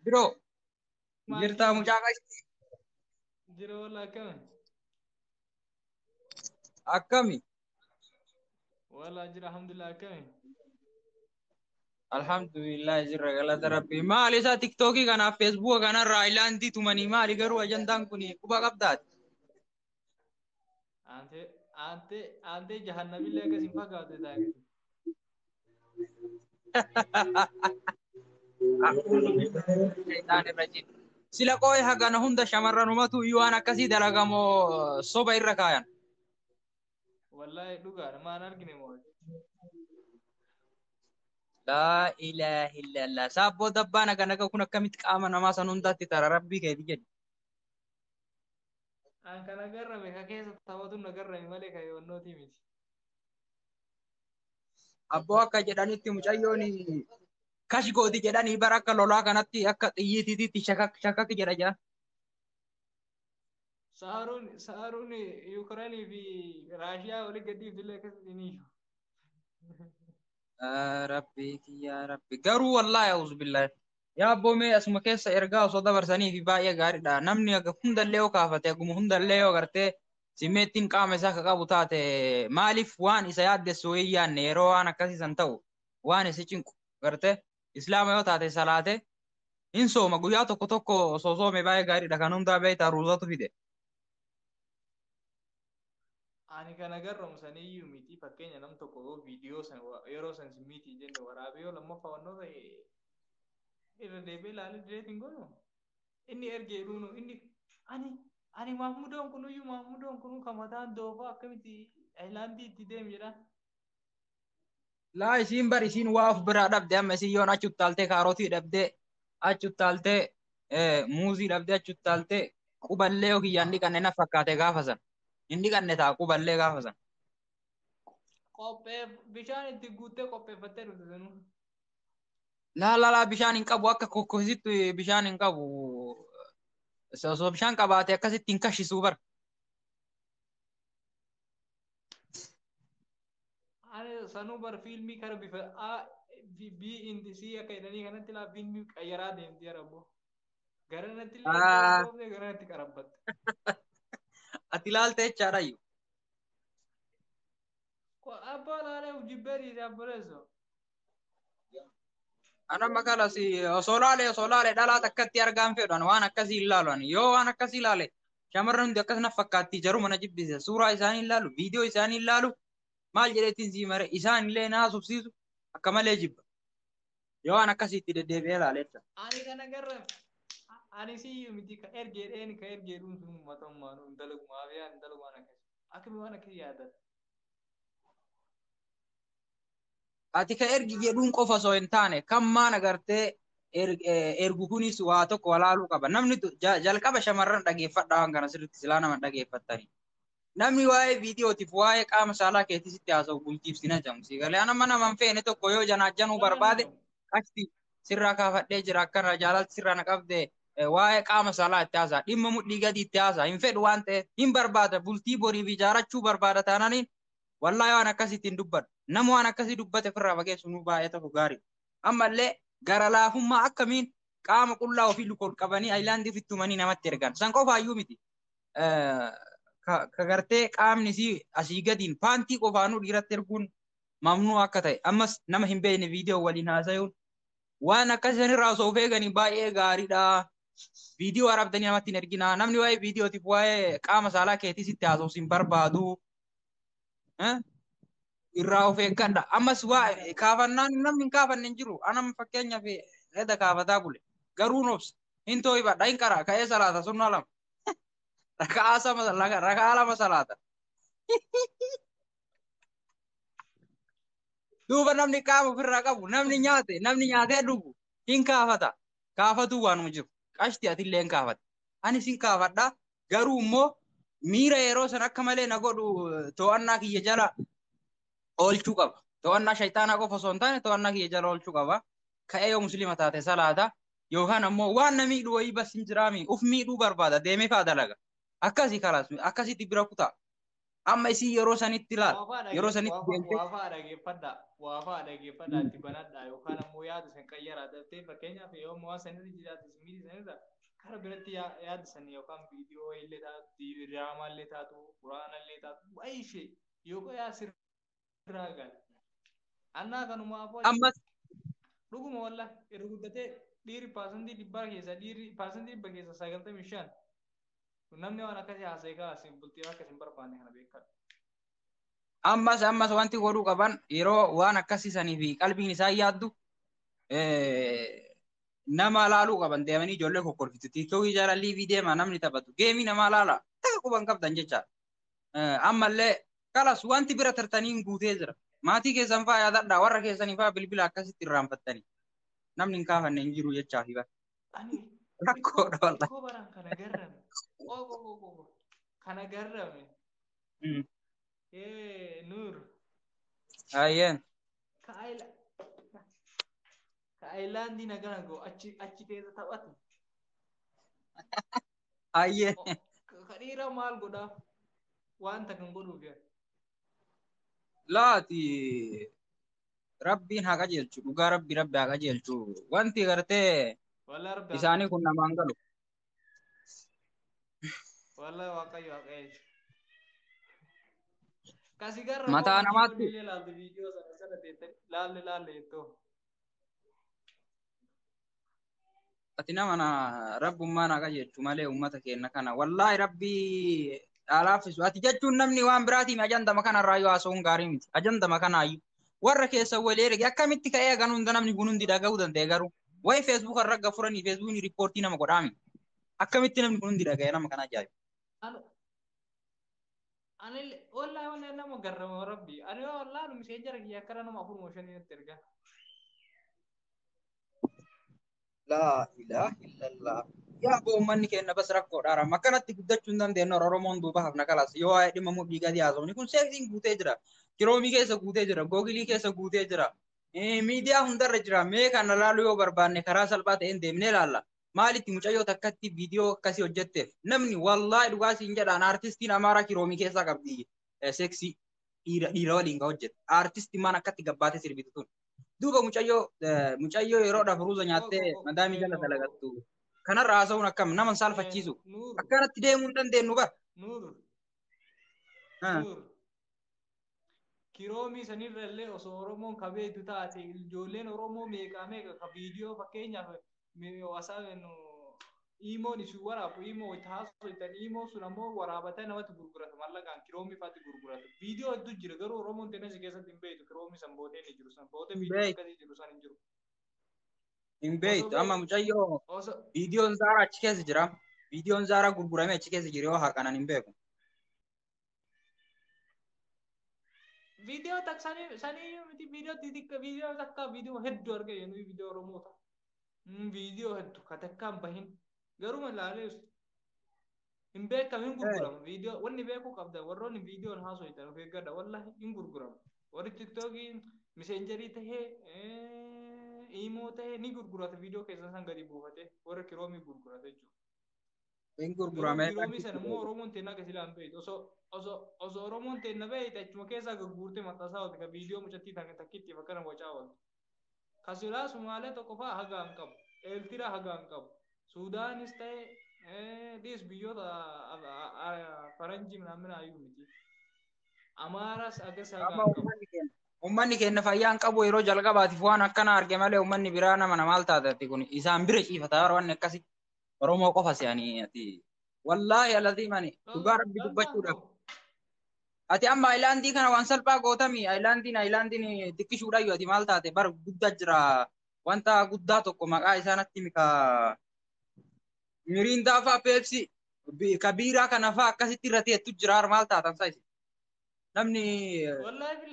Bro, Maal jirtaa jiru? mucaa qasti Jira walla akkami? akkami? Walla jira alhamdulillah akkami? Alhamdulillah jirra galata rabbii. Maali isaa tiktookii kanaaf feesbuuka kanarraa ilaantii tumanii maali garuu ajandaan kun quba qabdaati. Aantee jahannabillee akkas hin fakkaatu taagasi. Shaytaan irra jiru. Sila qooyi hagana hunda shamarranumatu iyyuu waan akkasii dalagamoo soba irra kaayan. Wallahi dhugaadha maan argine moo? Laa ilaaha illallah. Saabboo dabbaan naga kun akkamitti qaama namaa san hundaatti tara rabbii keeti jedhi. An kan agarrame ka keessa taphatu agarrame malee ka yoonnooti miti. Abboo akka jedhanitti mucayyoon kash gooti jedhanii bara akka lolaa kanatti akka xiyyiitiitti shakak jedha jira. Sa'aaruun Yuukiraanii fi Raashiyaa olii gadhiiftillee akkasitti ni iyyuu. Rabbii kiyyaa rabbi. Garuu wallaahi a'uuzu billahi. Yaa abboo mee asuma keessa ergaa osoo dabarsanii fi baay'ee gaariidha. Namni hundallee yoo kaafate akkuma hundallee yoo gartee simmeettiin qaama isaa akka qabu taate maaliif waan isa yaaddessu hin yaanne yeroo waan akkasiisan ta'u waan isa cinqu gartee islaama yoo taate salaate hin sooma guyyaa tokko tokko osoo soome baay'ee gaariidha kan hundaa beektaa ruuzatu fide. Ani kan agarramu saniyyuu miti fakkeenya nam tokko yoo viidiyoo san yeroo san miti jenne waraabee yoo lammaffaa wannoo ta'e irra deebi'ee ilaalee direetiin godhu inni ergee dhuunu ani Mahmudoon kunuyyuu Mahmudoon kunuu kan mataan doofaa akkamitti Ayilaandii itti deemu jedha. Laa isiin bar isiin waa of biraa dhabde amma isiin yoon achi uttaaltee kaarotii dhabdee achi uttaaltee muuzii dhabdee achi uttaaltee quballee yoo kiyyaan dhiqanne na fakkaate gaafa san. Hin dhiqanne ta'a quballee gaafa san. Bishaan itti guuttee qopheeffattee dhufte sanuu. Laalaa bishaan hin qabu akka kokkositti bishaan hin qabu. Osoo bishaan qabaate akkasitti hin kashisuu bara. Ani sanuu bar fiilmii kana bifa B in C akka jedhanii kanatti laa fiilmii qayyaraa deemti yarabbo. Garanatti illee doofne garanatti qarabbatte. Ati ilaalte jechaadha. Abbaa laalee jibbee dhiise abboleessoo. Ana makalas osoo laale dhalaa takkatti argaan fedhan waan akkasii ilaalan yoo waan akkasii ilaale shamarran hundi akkas na fakkaatti jaruma na jibbise suuraa isaanii ilaalu viidiyoo isaanii ilaalu maal jedheetiin sii mare isaan illee na haasofsiisu akka malee jibba yoo waan akkasiitti deddeebi'ee ilaaleessa. Ani kana garra ani siyyuu miti ka ergeedheen ka ergeedhuun sun matammaan dalagumaa fi dalagumaan akkasii akkami waan akkasii yaadata. Ati ka ergi jedhuun qofa osoo hin taane kan maan agartee ergu kunis waa tokko walaaluu qaba. Namni jalqaba shamarran dhageeffadhaa waan kana sirriitti silaa nama dhageeffattani. Namni waa'ee viidiyootiif waa'ee qaama saalaa keetii sitti haasa'u bultiif sina jamsi. Galee nama naman feene tokko yoo janaajjanuu barbaade qasti sirraa kaafadhee jira akkana jaalalti sirraa na qabde waa'ee qaama saalaa itti haasa'a. Dhimma mudhii gadi itti haasa'a. Hin fedhu waan ta'eef hin barbaada bultii boriif ijaarachuu barbaada taananiin wallahi waan akkasitti hin dubbadhu. Nama waan akkasii dubbate ofirraa fageessu nu baay'ee tokko gaarii. Ammallee gara laafummaa akkamiin qaama qullaa ofii lukoon qabanii ayilaandii ofitti tumanii namatti ergan. San qofaayyuu miti. Ka gartee qaamni asii gadiin paantii qofaanuu dhiiratti erguun mamnuu akka ta'e ammas nama hin beekne viidiyoo waliin haasa'uun waan akkasii sanirraa osoo of eeganii baay'ee gaariidha. Viidiyoo waraabdanii namatti hin ergina. Namni waa'ee viidiyootiif waa'ee qaama saalaa keetii sitti haasa'us hin barbaadu. Irraa of eeggadha. Ammas waa kaafannaan namni hin kaafanne hin jiru. Anam fakkeenyaaf edda kaafataa bule. Garuu nobsa. Hin too'ibadha. Hin qaraa. Ka'ee salaata sunnaa lama. Rakaa lama salaata. Duuba namni qaama ofirraa qabu. Namni nyaatee dhugu. Hin kaafata. Kaafatuu waanuma jiru. Qashti atillee hin kaafata. Anis hin kaafadha. Garuu immoo miira yeroo san akka malee na godhu to'annaa kiyya jala oolchuu qaba. To'annaa shaytaanaa qofa osoo hin taane to'annaa kiyya jala oolchuu qaba. Ka'ee yoo musliima taate salaata yookaan ammoo waan na miidhu wayii bas hin jiraami. Uf miidhuu barbaada deemee faa dalaga. Akkasii kalaas akkasitti bira kutaa. Amma isii yeroo sanitti ilaala. Yeroo sanitti deemtee. Waafaa dhageeffadhaa itti banadhaa yookaan ammoo yaada san qayyaraa daftee fakkeenyaaf yoo mo'aa sanirra jiraate miidhi sanirra kara biratti yaada san yookaan viidiyoo illee taatu diraamaa illee taatu quraana illee taatu waa'ee ishee yoo qoyaa sirraa gaala. Annaa kanumaaf ammas dhuguma walla irra guddatee dhiirri paasantii dhibbaa keessa dhiirri paasantii dhibba keessa 95 namni waan akkasii haasa'e kaasiin bultii akka isin barbaanne kana beekadha. ammas wanti godhuu qaban yeroo waan akkasisanii fi qalbiin isaa yaaddu nama laaluu qaban deemanii ijoollee kokkolfitu tiiktookii jaalallii fi deema namni taphatu geemii namaa laala taka quban qabdan jecha ammallee kalas wanti bira tartaniin guutee jira maatii keessan faa yaadadha warra keessanii faa bilbila akkasitti irraanfattanii namni hin kaafanne hin jiru jechaa fi rakkoodha walla. Koo baran kana garrame kana garrame Nur ayyeen ka Ayilaandii nagana go achi keessa taphatu ayyeen ka dhiira maal godhaaf wanta kan godhuuf yaa laati rabbiin haa qajeelchu dhugaa rabbi haa qajeelchu wanti gartee isaanii kun namaan galu walla waaqayyo haa qajeelchu kasi garra mataa namaatti laalle viidiyoo sana deettani laalle jettoo ati nama rabbummaan haa qajeelchu malee ummata keenya kana wallaahi rabbii alaafisu ati jechuun namni waan biraatiin ajandama kanarraa yoo haasa'uun gaarii miti ajandama kanaayyuu warra keessa walii erge akkamitti ka'ee hagan hunda namni kun hundi dhaga'uu danda'e garuu wayi feesbuuk irra gafuranii feesbuukni riippoortii nama godhaami akkamitti namni kun hundi dhaga'e nama kana ajaa'ibu. Ani wallahi wanna nama garrama rabbi ani wallahi nu messenger ki akkana nama afur motion ni terga la ilaha illallah ya bo manni kenna bas rakko dara makanatti guddachuu dandeenyo oromoon duuba hafna kalas yoo ay dhimma mudhii gadi haasofni kun seeksiin guutee jira kiroomii keessa guutee jira googilii keessa guutee jira miidiyaa hundarra jira mee kana laalu yoo barbaanne karaa salphaa ta'een deemnee laalla maalitti mucayyoo takkatti viidiyoo akkasii hojjetteef namni wallaahi dhugaa siin jedhaan aartistiin amaaraa kiroomii keessaa qabdi seeksii dhiira waliin ka hojjette aartistii maan akkatti gabbaatee sirbitu tun duuba mucayyoo yeroodhaaf ruuza nyaattee madaamii jala dalagattu kanarra haasa'uun akkam nama saalfachiisu akkanatti deemuu hin dandeenyu bar. Kiroomii sanirra illee osoo Oromoon kabeetu taate ijoolleen Oromoo meeqa ka viidiyoo fakkeenyaaf wasaan imoon isu waraabu imoo itti haasoftan imoo sun ammoo waraabatee namatti gurgurata mallaqaan kiroomii faatti gurgurata viidiyoo hedduu jira garuu Oromoon tenesi keessatti hin beektu kiroomii san bootee ni jiru san bootee viidiyoo akkasii jiru san hin jiru. Hin beektu amma mucayyoo viidiyoon Zaaraa achi keessa jira viidiyoon Zaaraa gurguramee achi keessa jira yoo haqanan hin beeku. Viidiyoo sanii miti viidiyoo xixiqqaa viidiyoo takka viidiyoo hedduu argee yennu viidiyoo Oromoota. Viidiyoo hedduu katakkaan bahin garuma ilaalee hin beekamin gurgurama viidiyoo wanni beekuu qabda warroonni viidiyoon haasoftan of eeggadha wallahi hin gurgurama warri tiktookii miseenjarii tahee imoo tahee ni gurgurata viidiyoo keessan san gadi buufate warri kiroomii gurgurata jechuudha. Hin gurguramee kiroomii sana immoo Oromoon teennaa akka silaan beeytu osoo Oromoon teenna beeyta achuma keessaa gurgurtee maxxansaa oolti ka viidiyoo mucattii takkitti fakkana bocaa oolti. Kasilaa Sumaalee tokko fa'aa hagaan qabu. Eeltira hagaan qabu. Sudaanis ta'e dhiis biyyoota faranjii minaamin hayyuu miti. Amaaras akkas hagaan qabu. Uummanni keenya fayyaan qabu yeroo jalqabaatiif waan akkana arge malee uummanni biraa nama maal taatatti kun isaan bira ciifata waan akkasii Oromoo qofa se'anii ati wallaahi alaziimani dhugaa rabbi dubbachuudhaaf. Ati amma Ayilaandii kana waan salphaa gootami Ayilaandiin xiqqishuudhaayyuu ati maal taate bar guddaa jira wanta guddaa tokko maqaa isaanatti mika Mirindaa fa'aa Peepsi ka biiraa kana fa'aa akkasitti irra teettu jira maal taatan saayisi namni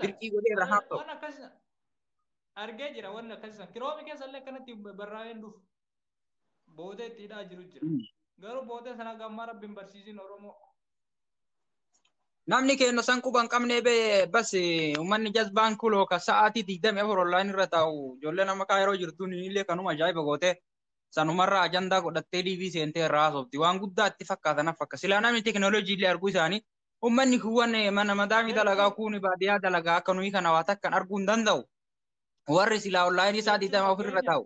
dirqii godhee irra haa ta'u. Argee jira wanni akkasii kiroomii keessa illee akkanatti barraa'een dhufu bootee itti hidhaa jiru jira garuu bootee sana gammaa rabbiin barsiisin Oromoo. Namni keenya san quban qabnee bee bas uummanni jazbaan kuloo ka sa'aatii 24 online irra taa'u ijoollee nama kaa yeroo jirtuun illee kanuma ajaa'iba gootee sanumarraa ajandaa godhattee dhiibii seentee irraa haasofti waan guddaa itti fakkaatanaaf akka silaa namni teekinooloojii illee arguu isaanii uummanni kuwwan mana madaamii dalagaa kuuni baadiyyaa dalagaa akka nuyi kana waa takkan arguu hin danda'u warri silaa onlaayinii isaa jechuun 20 ofirra fakkeenya taa'u.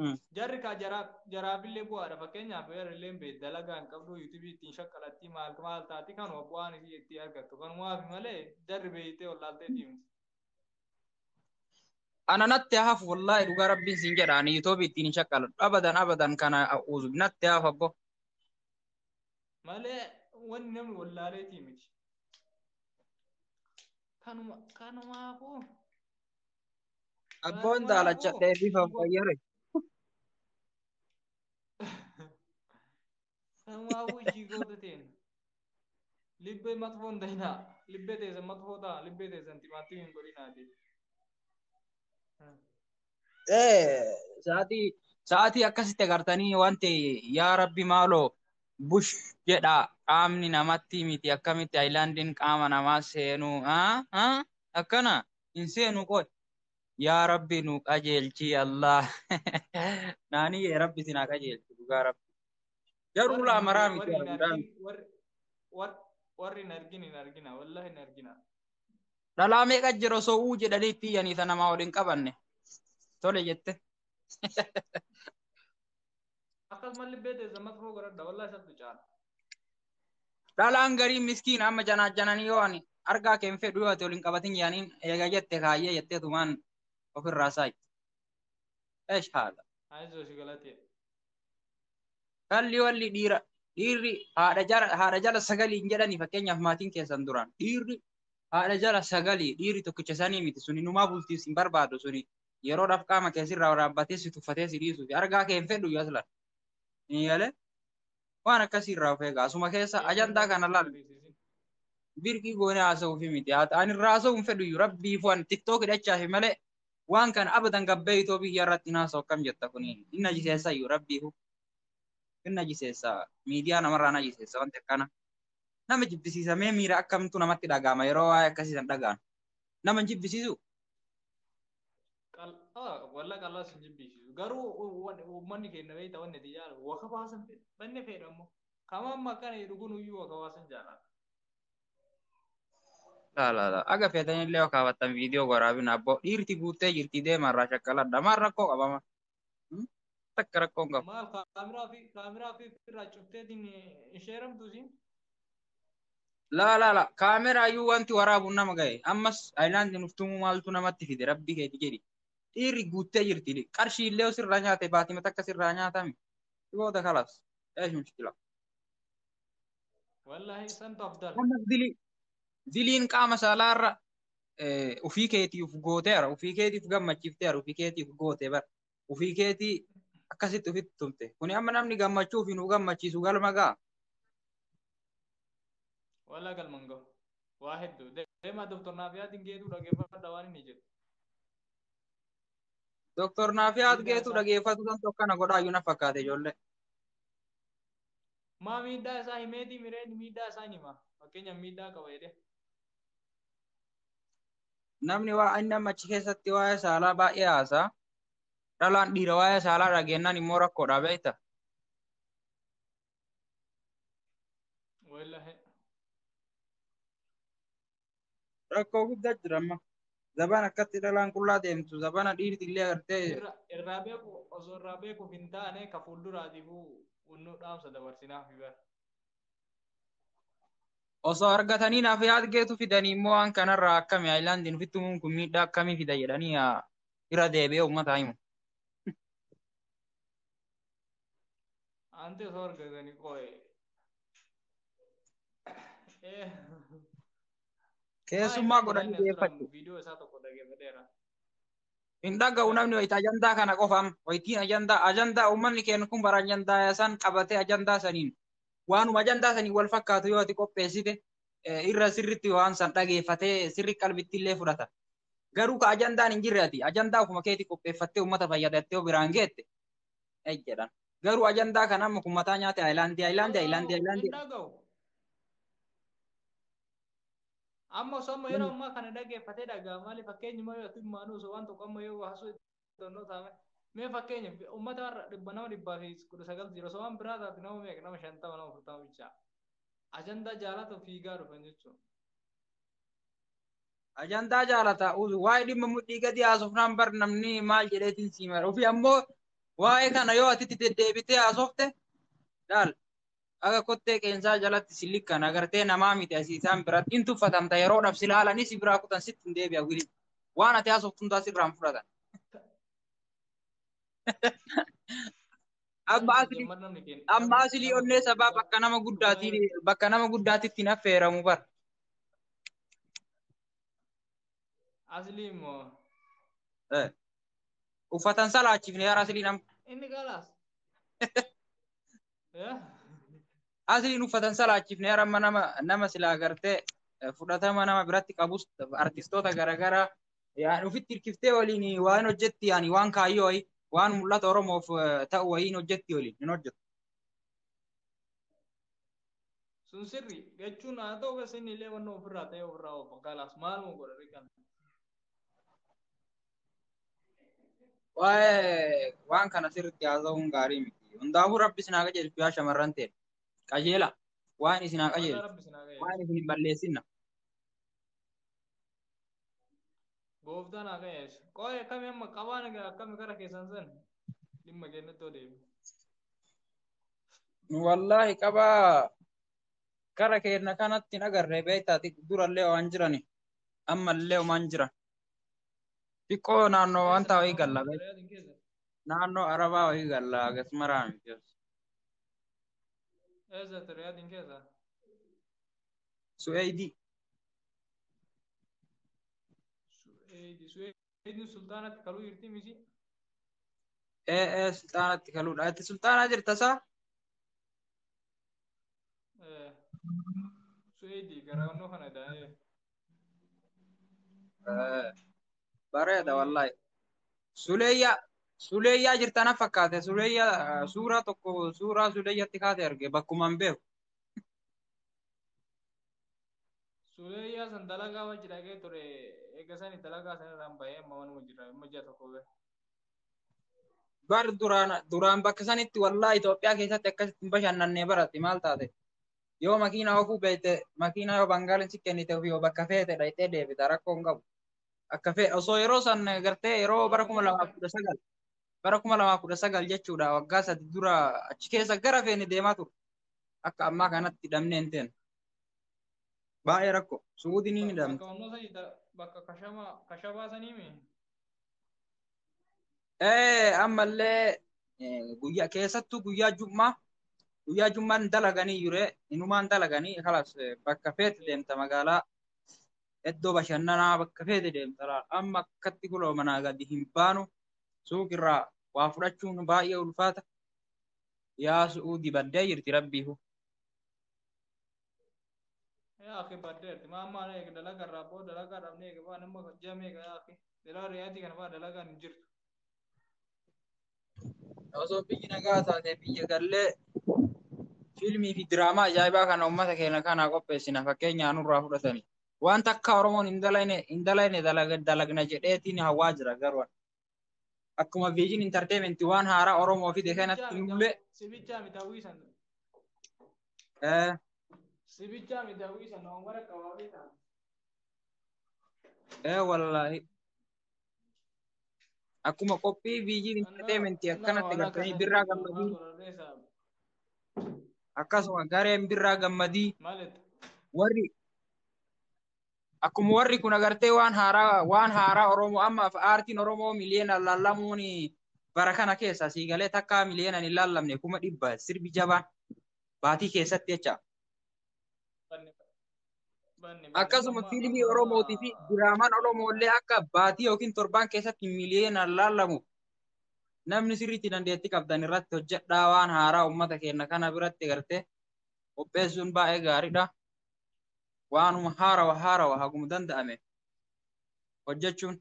Mm. jarri ka jaraabillee bu'aadha fakkeenyaaf jarrillee dalagaa hin qabdu yuutuubii ittiin shakkalatti maal taati kanuma bu'aan isii itti argattu kanumaaf malee jarri beeytee wallaaltee diimti. Ana natti hafu wallahi dhugaa rabbiin siin jedha ani yuutuubii ittiin hin shakkaladhu abadan kana uzu natti hafu abbo. Malee wanni namni wallaaleetii miti. Kanumaafuu Abboon daalachadhee bifa fayyare. kanumaafuu jigoota ta'een libbee matfoon ta'inaa libbee teessan matfoo ta'a libbee teessan timaatii hin godhinaati. Sa'aatii akkasitti agartanii wanti yaa rabbi maaloo bush jedha qaamni namatti miti akkamitti ayilaandiin qaama namaa seenuu akkana hin seenu qoy yaa rabbi nu qajeelchi Allah naani rabbi sinaa qajeelchi dhugaa rabbi jaruu laa maraa miti warri hin argina wallahi hin argina. Dhalaa meeqa jira osoo uu jedhanii itti iyyanii isa namaa waliin qabanne tole jette. Akkasumas libbee teessan matfoo godhadha wallahi isatti caala. Dhalaan garii miskiin amma jananii yoo ani argaa keen fedhu yoo ati waliin qabatin yaaniin eega jette kaayyee jettee tumaan ofirraa saayi. Eesh haala. Aayisoo si galatee. Kalli walli dhiirri haadha jala sagalii hin jedhanii fakkeenyaaf maatiin keessan duraan dhiirri haadha jala sagalii dhiirri tokkicha sanii miti suni numaa bultiis hin barbaadu suni yeroodhaaf qaama keessirraa waraabbatee si tuffatee si dhiisu argaa keen fedhu yoo aslan. Ni yaale waan akkasii irraa of eegaa asuma keessa ajandaa kana laal birqii goonee haasa'uufi miti ani irraa haasa'uu hin fedhu rabbiif waan tiktook hidhachaafi malee waan kana abadan gabbee itoo biyya irratti haasa'u akkam jetta kuni inni jiseessa rabbiifu inni jiseessa miidiyaa namarraa na jiseessa wanti akkana nama jibbisiisamee miira akkamtu namatti dhaga'ama yeroo waa'ee akkasiisan dhaga'an nama jibbisiisu. Walla qal'aa sin jibbisiisu garuu uummanni keenya beekta wanni itti jaalatu waka baasan banne fedhamu kama amma akkana dhuguun iyyuu waka baasan jaalata. Aga feetanii illee kaawwattan viidiyoo waraabina abboo dhiirti guuttee jirti deemarraa shakkaladha maal rakkoo qabama. Takka rakkoon qabu. Maal kaameraa fi irraa cufteetiin isheeramtu siin. La kaameraa iyyuu wanti waraabuun nama gahe ammas aayilaandiin uftumuu maaltu namatti fide rabbi keeti jedhi. Dhiirri guuttee jirti qarshii illee sirraa nyaate baatima takka sirraa nyaatame dhiboota kalas eesh mushkila. Wallahi santu afdal. Ammas diliin qaama saalaarra ufii keetiif gooteera ufii keetiif gammachiifteera ufii keetiif goote bara ufii keetii akkasitti ufitti tumte kuni amma namni gammachuu fi nu gammachiisu galma gaa. Walla galman gahu waa hedduu deemaa doktor Naafiyaatiin geetuu dhaggeeffadha waan inni jedhu. Doktor Naafiyaat geetu dhageeffatu kan tokkana godhaayyuu na fakkaate ijoollee. Maa miidhaa isaa himeetii mireen miidhaa isaa hima fakkeenya miidhaa qaba jedhee. Namni waa inni amma achi keessatti waa'ee saalaa baay'ee haasaa dhalaan dhiira waa'ee saalaa dhageennan immoo rakkoodha beekta. Wallahi. Rakkoo guddaa jira amma. Zabana akkatti dhalaan qullaa deemtu zabana dhiirti illee agartee. Osoo irraa beekuuf hin taane ka fuulduraatiifuu unnuu dhaamsa dabarsinaaf bara. Osoo argatanii naaf yaad geetu fidanii immoo waan kanarraa akkami aayilaandiin ofittumuun kun miidhaa akkamii fida jedhanii irra deebi'ee uummata himu. Ante osoo argatanii qooye. Keessummaa godhanii deeffatu. Viidiyoo isaa tokko dhaggeeffateera. Hin dhaga'u namni wayita ajandaa kana qofam wayitiin ajandaa uummanni keenya kun bara ajandaa san qabatee ajandaa saniin waanuma ajandaa saniin wal fakkaatu yoo ati qopheessite irra sirritti waan san dhageeffatee sirri qalbitti illee fudhata. Garuu ka ajandaan hin jirre ati ajandaa ofuma keetii qopheeffattee uummata fayyadattee yoo biraan geette jedhan. Garuu ajandaa kana amma kun mataa nyaate aayilaandii. Amma osoo amma yeroo ammaa kana dhaggeeffatee dhagaa maali fakkeenyi moo yoo maanuu osoo waan tokko amma yoo haasuu donnoo taame mee fakkeenya uummata warra nama 990 osoo waan biraa taate nama meeqa nama 50 nama 40 bicha ajandaa jaalatu fiigaa dhufan jechuudha. ajandaa jaalataa waa'ee dhimma mudhii gadi haasofnaan bar namni maal jedheetiin siimar ofii ammoo waa'ee kana yoo atitti deddeebitee haasofte dhaal aga kottee qeensaa jalatti sillikkan agartee namaa miti asii isaan biratti in tuffatamta yeroodhaaf si laalanii si biraa kutan sitti hin deebi'a wili waan ati haasoftu hundaa sirraan fudhatan. Namni Amma asli jajjamar namni kenna amma asli nama onnee kenna sabaa bakka nama guddaatitti hin affeeramu bar. asli immoo Uffatan salaachifne yaa asli nam inni galas. asliin uffatan salaachifne yaa amma nama silaa agartee fudhatama nama biratti qabus artistoota garaagaraa yaan ufitti hirkiftee waliin waan hojjetti yaani waan kaayyoo wayii waan mul'ata Oromoof ta'u wayiin hojjetti waliin hin hojjetu. Sun sirri jechuun haa ta'u bas inni illee wanna ofirraa ta'e ofirraa of galas maaluma godha riqan. Waan kana sirriitti haasa'uun gaarii miti. Hundaafuu rabbi isin haa qajeelchu yaa shamarran ta'e. Qajeela waan isin haa Walla qajeelchu rabbi sinaa waan qajeelchu. isin hin balleessinna. Gooftaan haa qajeelchu. Qooyi akkami amma qabaan akkami gara keessan san dhimma kennatti odeemu. Nu wallaahi qabaa kara keenna kanatti hin agarree beektaati durallee waan jirani ammallee waan jiran. Xiqqoo naannoo Eessa wanta wayii naannoo galla kam Riyaatiin keessa? naannoo Arabaa wayii galla akkasumaraan miti. Eessa Riyaatiin keessa? Su'eedii. Suweediin sultaanatti kaluu jirti misi. Sultaanatti kaluudha. Itti sultaanaa jirta isaa? Suweedii garaannoo kana daa'ee Bareeda kaluu wallaahi. jirti. Suleeyyaa jirtana fakkaate. Suleeyyaa suuraa tokko suuraa Suleeyyaatti kaate arge bakkuma hin beeku. Suleeyyaa san dalagaa wajji dhaqee ture eega sani dalagaa san irraan bahee amma manuma jira amma ji'a tokko gahe. Bar duraan bakka sanitti wallaahi Itoophiyaa keessatti akkasitti hin bashannannee baratti maal taate? Yoo makiina ofuu beekte makiina yoo bangaalin si kennite ofii yoo bakka feete dhayxee deebita rakkoo hin qabu. Akka fee osoo yeroo san gartee yeroo bara kuma Oromoon lamaaf akka kudha sagal bara 2019 jechuudha waggaa sadi dura achi keessa gara feene deemaa ture. Akka ammaa kanatti hidhamnee hin teenu. Baay'ee rakkoo. Suudiin ni bakka hidhamti. onnoo sani bakka kashabaa sanii mi? Ammallee guyyaa keessattuu guyyaa jummaan dalaganii jure inumaan dalaganii kalas bakka feete deemta magaalaa iddoo bashannanaa bakka feete deemta amma akkatti kuloo manaa gadi hin baanu suuqirraa waa fudhachuun baay'ee ulfaata yaa su'uudi baddee jirti rabbiifu. Yaa akhi baddeerti maammaa eega dalagaa irraa boo dalagaa dhabnee eega baa nama jameega yaa akhi dalagaa riyaatii kana baa dalagaan hin jirtu. Osoo biyyi nagaa taate biyya gallee fiilmii fi diraamaa ajaa'ibaa kana uummata keenya kanaa qopheessina fakkeenyaa nurraa fudhatanii. Wanta akka Oromoon hin dalayne dalagna jedheetiin hawaa jira garuu akkuma viijin intarteementii waan haaraa Oromoo fide kanatti nullee Sibichaa mitaawii san sibichaa mitaawii san nama mara qabaafii ta'a. wallaahi akkuma qophii viijin intarteementii akkanatti gartanii birraa gammadii akkasuma gareen birraa gammadii warri akkuma warri kun agartee waan haaraa Oromoo amma aartiin Oromoo miliyoona lallamuun bara kana keessa siigalee takka miliyoonaan hin lallamne 100 sirbi jabaan baatii keessatti jecha. Akkasuma fiilmii Oromootii fi diraamaan Oromooillee akka baatii yookiin torbaan keessatti miliyoonaan lallamu namni sirriitti dandeettii qabdan irratti hojjedhaa waan haaraa uummata keenya kana biratti agartee qopheessuun baay'ee gaariidha. Waanuma haarawa haguma danda'ame hojjechuun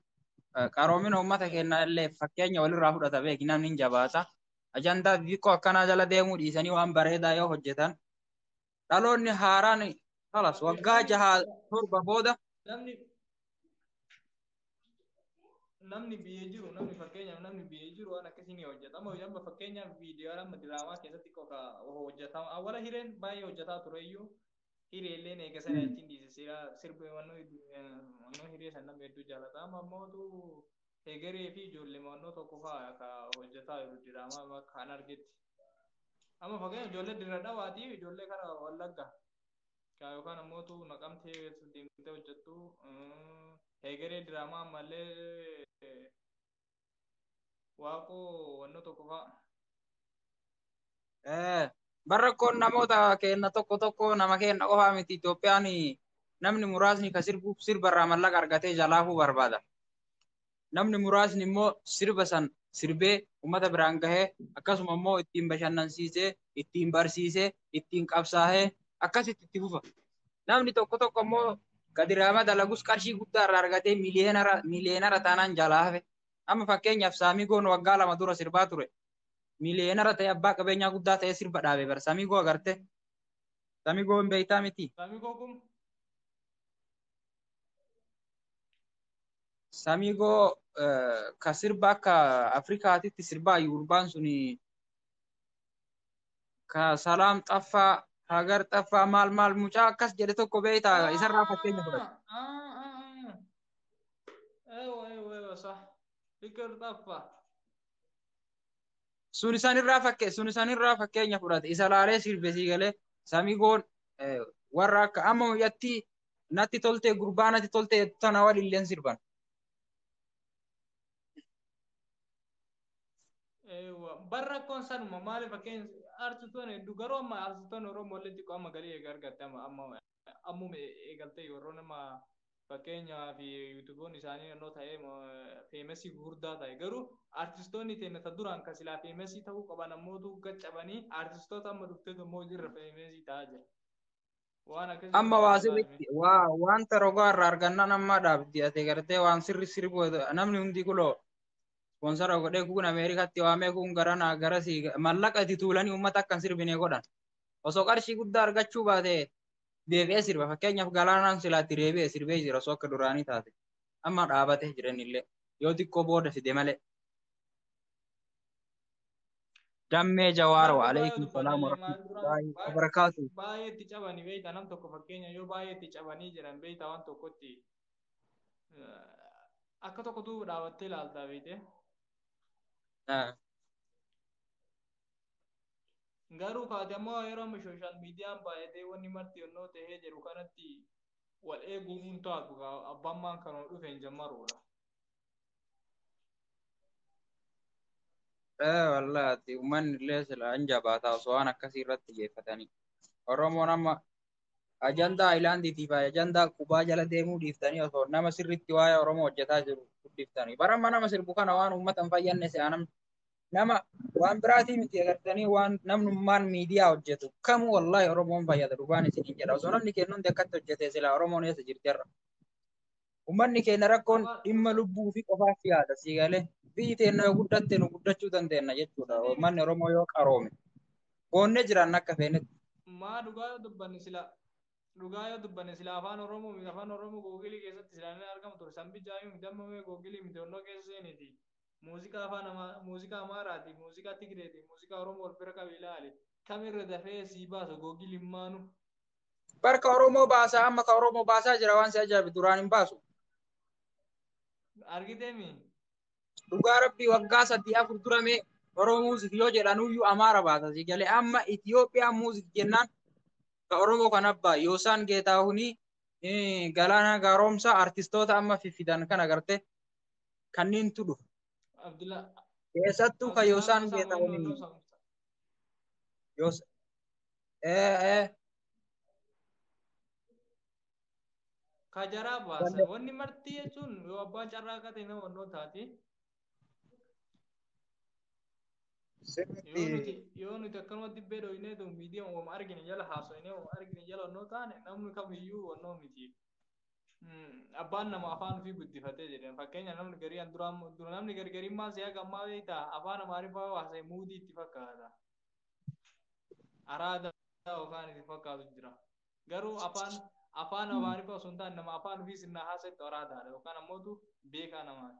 qaroomina uummata keenya illee fakkeenya walirraa fudhata beeki namni hin jabaata. Ajandaa xixiqqoo akkanaa jala deemuu dhiisanii waan bareedaa yoo hojjetan dhaloonni haaraan halas waggaa 6-7 booda namni biyya jiru namni fakkeenyaaf namni biyya jiru waan akkasii ni hojjetama. Amma fakkeenyaaf viidiyoo amma diraamaa keessatti hojjetama. Awwala hireen baay'ee hojjetaa tureyyuu hiriilee eegasan achiin dhiisisee sirba mannoo hiree san nama hedduu jaalata. Amma ammootu heegaree fi ijoollee mannoo tokko fa'aa ka hojjetaa jiru diraamaa kan argetti. Amma fakkeenya ijoollee dirra dhawaati ijoollee kara wallagga yookaan ammootu naqamtee deemtee hojjettu heegaree diraamaa ammallee waaqoo wannoo tokko fa'aa. Barrakkoon namoota kenna tokko nama kenna qofaa miti Itoophiyaan namni muraasni ka sirbarraa mallaqa argatee jalaafuu barbaada. Namni muraasni immoo sirba san sirbee uummata biraan gahee akkasuma immoo ittiin bashannansiisee, ittiin barsiisee, ittiin qabsaa'ee akkasitti itti fufa. Namni tokko immoo diraamaa dalagus qarshii guddaa irraa argatee miliyeenara taanaan jalaa hafe. Amma fakkeenyaaf Saamigoon waggaa 2 dura sirbaa ture. Miliyeenara ta'e abbaa qabeenyaa guddaa ta'ee sirba dhaabee bara. Saamigoo agarte. Saamigoo hin beektaa miti. Saamigoo kun Saamigoo ka sirba akka Afrikaatitti sirbaa Yuurbaan suni ka Salaam Xaffaa, Hagar Xaffaa maal mucaa akkas jedhe tokko beektaa isarraa fakkeenya fudhate. Fikir Xaffaa. Sun isaanirraa fakkeenya fudhate. Isa laalee sirbe sii galee Saamigoon warra akka amma muyyatti natti toltee gurbaa natti toltee tana walilleen sirban. Barrakkoon sanuma maaliif fakkeenya artistoonni hedduu garuu amma artistoonni Oromoo walitti qaama galii eegargatte ammuma eegaltee yeroo nama fakkeenyaa fi yuutuuboon isaanii yennoo ta'ee feemesii gurguddaa ta'e garuu artistoonni teennata duraan kan silaa feemesii ta'uu qaban ammootu gaccabanii artistoota amma dhuftee immoo jirra feemesii ta'aa jira. Amma waa sirriitti wanta rogaa irraa argannaan amma dhaabdi ati gartee waan sirbu namni hundi kuloo sponsora godhee kun Ameerikaatti waamee kun garasii mallaqa itti tuulanii uummata akkan sirbinee godhan. Osoo qarshii guddaa argachuu baate deebi'ee sirba fakkeenyaaf Galaanaan silaatti deebi'ee sirbee jira osoo akka duraanii taate. Amma dhaabatee jiranillee yoo xiqqoo booda fide malee. Dammee Jawaar wa alaykum salaam wa rahmatullahi wa barakaatuh. Baay'ee itti cabanii beeyta nam tokko fakkeenya yoo baay'ee itti cabanii jiran beeyta waan tokkotti akka tokkotu dhaabattee ilaaltaa beeyte. Garuu kaate ammoo yeroo amma sooshaal miidiyaan baay'atee wanni marti yennoo ta'ee jiru kanatti wal eeguun hin taatu abbammaan kan dhufe hin jammaruudha. Wallahi uummanni illee sila hin jabaataa osoo waan akkasii irratti xiyyeeffatanii. Oromoon amma ajandaa Aayilaandiitiif ajandaa qubaa jala deemuu dhiiftanii osoo nama sirriitti waa'ee Oromoo hojjetaa jiru dhiiftanii. Baramma nama sirbu kana waan uummata hin fayyadne se'anam nama waan biraatii miti agartanii waan namnummaan miidiyaa hojjetu kamuu wallahi Oromoon fayyada dhugaan isiniin jedha. Osoo namni kennu hundi akkatti hojjete sila Oromoon eessa jirterra. Uummanni keenya rakkoon dhimma lubbuu fi qofaaf yaada sii galee. Biyyi teenya yoo guddatte nu guddachuu dandeenya jechuudha. Uummanni Oromoo yoo qaroome. Boonnee jiran akka feenetti. Maa dhugaa yoo dubbanne sila afaan Oromoo googilii keessatti sila inni argamu ture. Sambi jaayuu dammamee googilii miti onnoo keessa seeniiti. Muuziqaa Amaaraati, muuziqaa Tigireeti, muuziqaa Oromoo wal bira qabi ilaali. Kamirra dafee sii baasu googiliin maanu. Barka Oromoo baasaa amma ka Oromoo baasaa jira waan si ajaa'ibu duraan hin baasu. Argiteemi. Dhugaa rabbii waggaa 3-4 duramee Oromoo muuziq yoo jedhanuyyuu Amaara baasa si galee amma Itiyoophiyaan muuziq jennaan ka Oromoo kan abbaa Yoosaan Geetaahunii Galaanaa Gaaromsaa artistoota amma fiffidan kan agarte kanneen tudhu. Keessattuu ka Yoosaan Geetaahunii. Kajaraa baasa wanni marti jechuun yoo abbaan carraa qate nama wannoo taati. Yoo nuti akkanumatti dibbee dhoyinee tu miidiyaa wama argine jala haasoinee wama argine jala wannoo taane namni kamiyyuu wannoo miti. Abbaan nama afaan ofii guddifatee jedhan fakkeenya namni garii dura namni gargariin maal siyaa gammaa beektaa afaan Amaariffaa haasa'e muudii itti fakkaata. Araada yookaan itti fakkaatu jira. Garuu afaan Amaariffaa osoo hin taane nama afaan ofii sinnaa haasa'etti araadaadha yookaan ammootu beekaa namaati.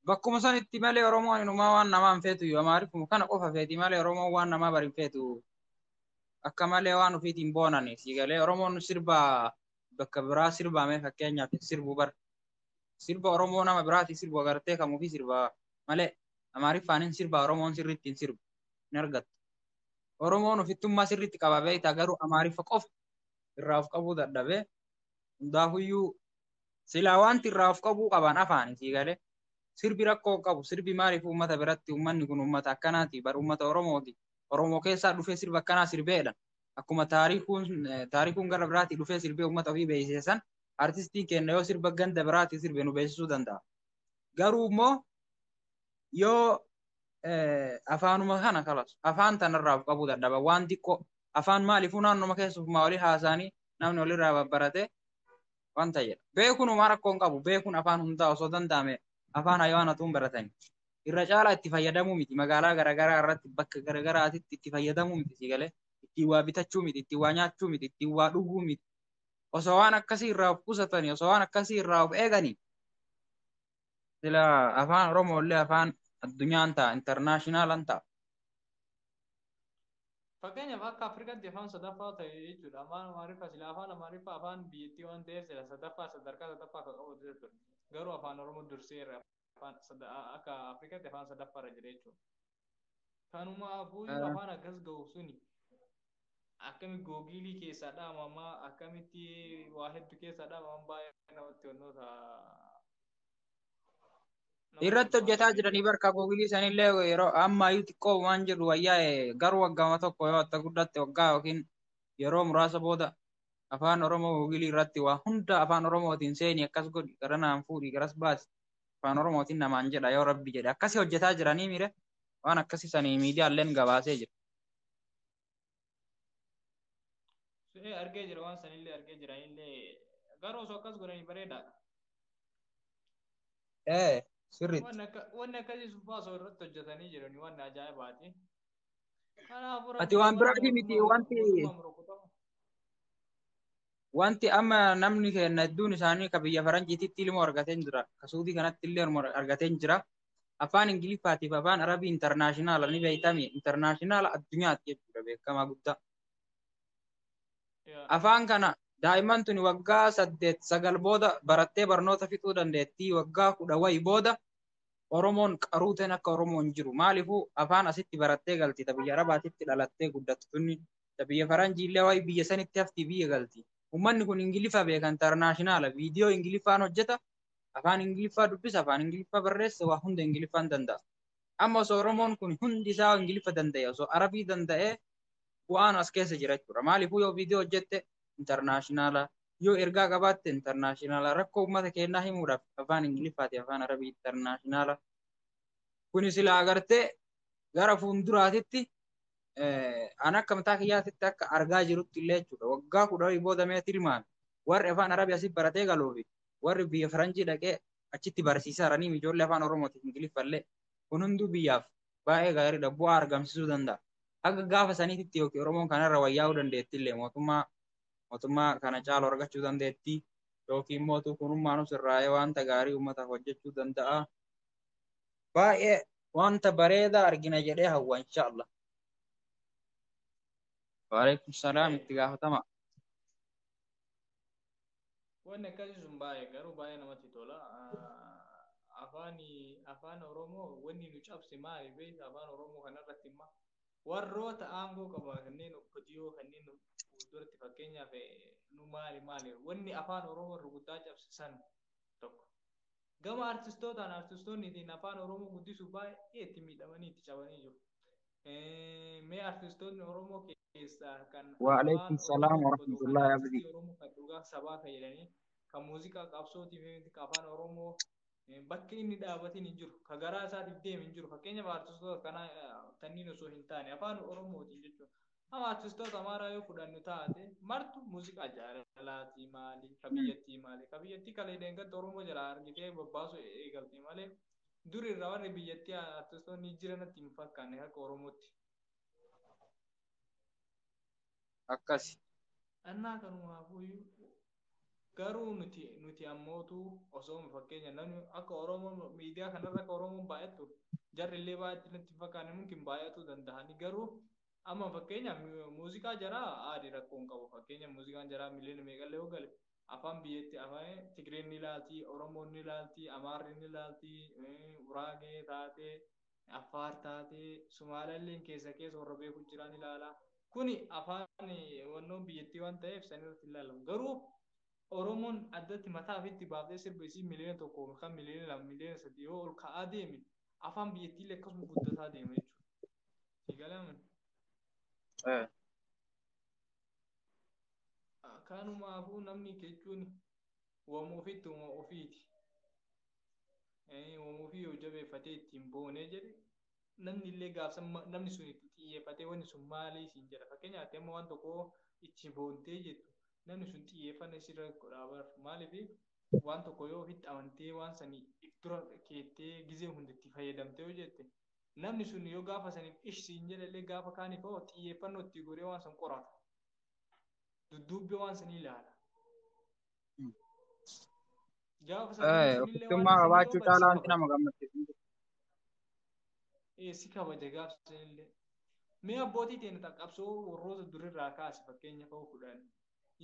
Bakkuma sanitti malee Oromoon inumaa waan namaa hin feetu Amaariffuma kana qofa feeti malee Oromoon waan namaa bari hin feetu. akka malee waan ofiitiin boonani si galee Oromoon sirba bakka biraa sirbaame fakkeenyaaf sirbu bar sirba Oromoo nama biraati sirbu agartee kamuu fi sirba malee Amaariffaanin sirba Oromoon sirriitti hin sirbu hin argattu. Oromoon ofittummaa sirriitti qaba beektaa garuu Amaariffa qofa irraa of qabuu dadhabee hundaafuyyuu silaa wanti irraa of qabuu qaban afaani sii galee sirbi rakkoo qabu sirbi maaliif uummata biratti uummanni kun uummata akkanaati bar uummata Oromooti Oromoo keessaa dhufee sirba akkanaa sirbeedha akkuma taarikuun gara biraatii dhufee sirbee uummata ofii beeksisan artistiin keenya yoo sirba ganda biraatii sirbe nu beeksisuu danda'a garuu immoo yoo afaanuma kana kalas afaan tanarraa of qabuu dadhaba waan xiqqoo afaan maaliifuu naannoma keessumaa olii haasanii namni olirraa babbarate wanta jedha beekuun uumaa rakkoon qabu beekuun afaan hundaa osoo danda'ame afaan haywaanatuun baratanii irra caalaa itti fayyadamuu miti magaalaa garaagaraa irratti bakka garaagaraatitti itti fayyadamuu miti si galee ittiin waa bitachuu miti ittiin waa nyaachuu miti ittiin waa dhuguu miti osoo waan akkasii irraa of qusatanii osoo waan akkasii irraa of eeganii sila afaan Oromoo illee afaan addunyaan ta'a intarnaashinaal ta'a. Fakkeenyaaf akka Afrikaatti afaan sadaffaa ta'e jechuudha. Afaan Amaariffaa sila afaan Amaariffaa afaan biyyattii waan ta'eef sila sadarkaa sadaffaa kan qabu jechuudha. Garuu afaan Oromoo durseera akka Afrikaatti afaan sadaffaarra jira jechuudha. Kanumaafuu afaan akkas ga'u suni akkami googilii keessaa dhaamamaa akkamitti waa hedduu keessaa dhaamamaa baay'ee namatti wantoota irratti hojjetaa jiranii barka googilii sanillee yeroo ammayyuu xiqqoo waan jedhu wayyaa garuu waggaama tokko yoo akka guddatte waggaa yookiin yeroo muraasa booda afaan Oromoo googilii irratti waa hunda afaan Oromootiin seeni akkas godhi gara naan fuudhi garas baasi afaan Oromootiin namaan jedha yoo rabbi jedhe akkasii hojjetaa jiranii mire waan akkasii sanii miidiyaaleen gabaasee jira. Argee jira waan sanillee argee jiranillee garuu osoo akkas godhanii bareedaadha. Sirriitti. Wanni akkasii subbaa osoo irratti hojjetanii jiranii wanni ajaa'ibaati. Kanaafuu ati waan biraati miti wanti amma namni keenya hedduun isaanii ka biyya faranjiititti ilmoo argatee jira ka suudii kanatti illee argatee jira afaan ingiliffaatiif afaan arabii intarnaashinaala ni beeytami intarnaashinaala addunyaatti jechuudha beekamaa guddaa afaan kana daa'imman tuni waggaa 8-9 booda barattee barnoota fixuu dandeettii waggaa 10 booda Oromoon qaruuteen akka Oromoon jiru maaliifuu afaan asitti barattee galti ta biyya arabaatitti dhalattee guddattu tunni ta biyya faranjiillee waa'ee biyya sanitti hafti biyya galti ummanni kun ingiliffa beeka intarnaashinaala viidiyoo ingiliffaan hojjeta afaan ingiliffaa dubbisa afaan ingiliffaa barreessa waa hunda ingiliffaan danda'a amma osoo Oromoon kun hundi isaa ingiliffa danda'e osoo arabii danda'e bu'aan as keessa jira jechuudha maaliifuu yoo viidiyoo hojjette intarnaashinaala yoo ergaa qabaatte intarnaashinaala rakkoo uummata keenyaa himuudhaaf afaan ingiliffaati afaan arabii intarnaashinaala kuni sila agartee gara fuulduraatitti an akka mataa kiyyaatitti akka argaa jirutti illee jechuudha waggaa 10 booda mee tilmaame warri afaan arabii asii baratee galuufi warri biyya faranjii dhaqee achitti barsiisaa jiranii ijoollee afaan oromootiif ingiliffallee kun hunduu biyyaaf baay'ee gaariidha bu'aa argamsiisuu danda'a akka gaafa saniititti yookiin oromoon kanarra wayyaa'uu dandeetti illee mootummaa kana caalu argachuu dandeetti yookiin mootuu kunummaan sirraa'ee wanta gaarii uummataaf hojjechuu danda'a baay'ee wanta bareedaa argina jedhee hawwa inshaallah. Waalaikum salaam itti gaafatama. Wanni akkasii sun baay'ee garuu baay'ee namatti tola. Afaan Oromoo wanni nu cabse maali beekta afaan Oromoo kanarratti imma warroota aangoo qaban kanneen hojii kanneen fuulduratti fakkeenyaaf nu maali wanni afaan Oromoo rukuttaa cabse san tokko. Gama artistoonni afaan Oromoo guddisuu baay'ee itti miidhamanii itti cabanii jiru. Mee artistoonni Oromoo keessaa kan Waalaikum salaam warahmatullahi wabarakatuh. Oromoo kan dhugaa sabaa kan jedhanii kan muuziqaa qabsootiif afaan Oromoo bakki inni dhaabatiin hin jiru ka garaa isaatiif deeme hin jiru fakkeenyaaf artistoota kana tanniin osoo hin taane afaan Oromootiin jechuudha. Amma artistoota Amaaraa yoo fudhannu taate martu muuziqaa jaalalaati maali ka biyyattii kalee deengatti Oromoo jalaa argitee babbaasu eegalti malee dur irraa warri biyyattii artistoonni jiranatti hin fakkaanne akka Oromootti. Akkasi. Annaa kanumaafuu garuu nuti ammootu osoo fakkeenya namni akka Oromoo miidiyaa kanarra akka Oromoon baay'atu jarri illee baay'atti natti fakkaanne mungkin baay'atuu danda'anii garuu Amma fakkeenya muuziqaa jaraa aadi rakkoon qabu. Fakkeenya muuziqaan jaraa miliyoona meeqallee yoo gale afaan biyyatti afaan Tigreen ni ilaalti, Oromoon ni ilaalti, Amaarri ni ilaalti, Uraagee taatee, Affaar taatee, Sumaalaalleen keessa warra beeku jiran ilaala. Kuni afaan wannoon biyyattii waan ta'eef san irratti ilaalamu. Garuu Oromoon addatti mataa ofiitti baaftee sirba isii miliyoona tokko yookaan miliyoona lama miliyoona sadii yoo ol ka'aa deeme afaan biyyattiillee akkasuma guddataa deema jechuudha. Sigalaman. Kanumaafuu namni jechuun waan ofiitti ofiiti. Waan ofii yoo jabeeffatee ittiin boonee jedhe namni illee gaafsan namni sun itti xiyyeeffatee wanni sun maalii siin jedha. Fakkeenyaaf amma waan tokko itti boontee jettu namni sun xiyyeeffannaa isirra godhaa maaliif waan tokko yoo ofitti amantee waan sanii dura keettee gizee hundi itti fayyadamtee yoo jette namni sun yoo gaafa saniif ishsiin jedhallee gaafa kaaniif xiyyeeffannoo itti godhee waan san qorata. Dudduubbee waan sanii ilaala. Gaafa sanni sunillee waan Ofittummaa isin yoo qabaachuu bade caalaa si wanti nama kabaja. gammachiisu. Si kabaja gaafa sanillee. Mee abbootii teenya qabsoo warroota durirraa kaase fakkeenya ta'uu fudhan.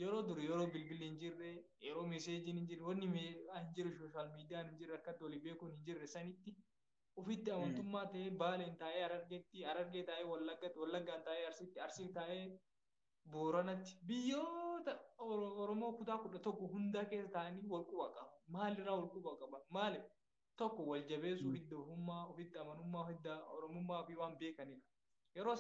Yeroo dur yeroo bilbilli hin jirre yeroo meeseejiin hin jirre wanni hin jiru sooshaal miidiyaan hin jirre akkatti walii beekuun hin jirre sanitti ofitti amantummaa ta'ee baaleen taa'ee arargee taa'ee wallaggaan taa'ee arsii taa'ee booranatti biyyoota Oromoo kutaa 11 hundaa keessa taa'anii wal quba qaba. Maalirraa wal quba qaba? Maali? Tokko wal jabeessuu hidda ofummaa, ofitti amanummaa, hidda Oromummaa fi waan beekanidha. Yeroo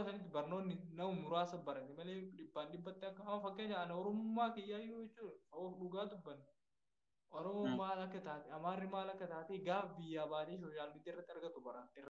sanitti barnoonni nama muraasa barate malee dhibbaan dhibbatti akka amma fakkeenya ana Oromummaa kiyyaayyuu jechuudha. Of dhugaa dubbanne. Oromoon maal akka taate, Amaarri maal akka taate gaafa biyyaa baatee sooshaal miidiyaa irratti argatu bara.